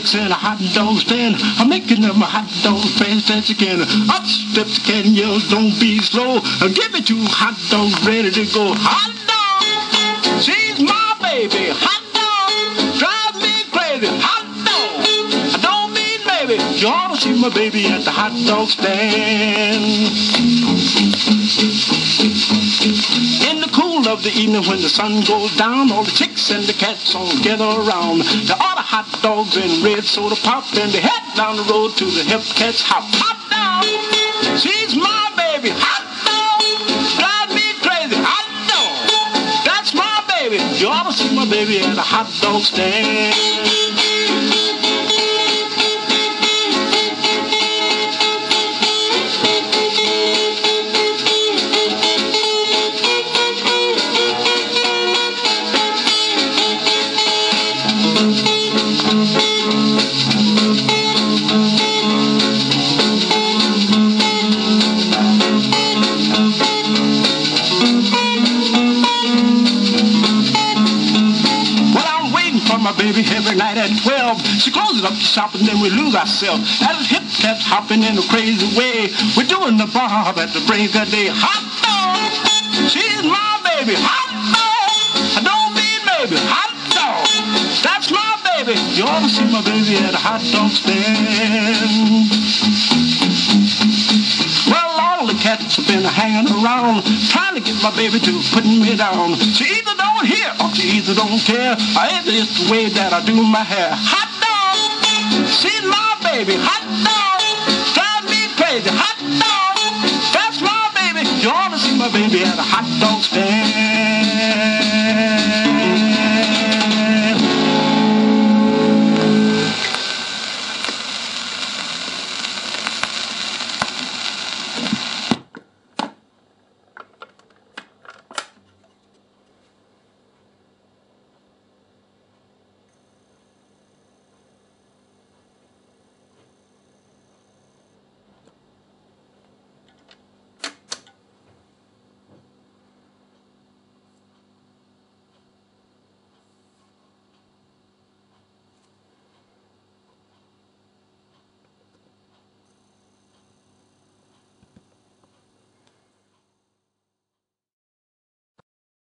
clerks in a hot dog stand are making them a hot dog fast as you can. Up steps the cat and yells, don't be slow. Give me 2 hot dogs ready to go. Hot dog, she's my baby. Hot dog, drive me crazy. Hot dog, I don't mean baby. You ought to see my baby at the hot dog stand. In the cool of the evening when the sun goes down, all the chicks and the cats all gather around. They order hot dogs and red soda pop, and they head down the road to the hip cats hop. Hot dog, she's my baby. Hot dog, drive me crazy. Hot dog, that's my baby. You ought to see my baby at a hot dog stand. My baby every night at 12. She closes up the shop and then we lose ourselves. As the hip cats hopping in a crazy way, we're doing the bob at the break of day. Hot dog, she's my baby. Hot dog, I don't mean baby. Hot dog, that's my baby. You ought to see my baby at a hot dog stand. Well, all the cats have been hanging around, trying to get my baby to putting me down. She either don't hear or she either don't care, or either it's the way that I do my hair. Hot dog, she's my baby. Hot dog, drive me crazy. Hot dog, that's my baby. You ought to see my baby at a hot dog stand.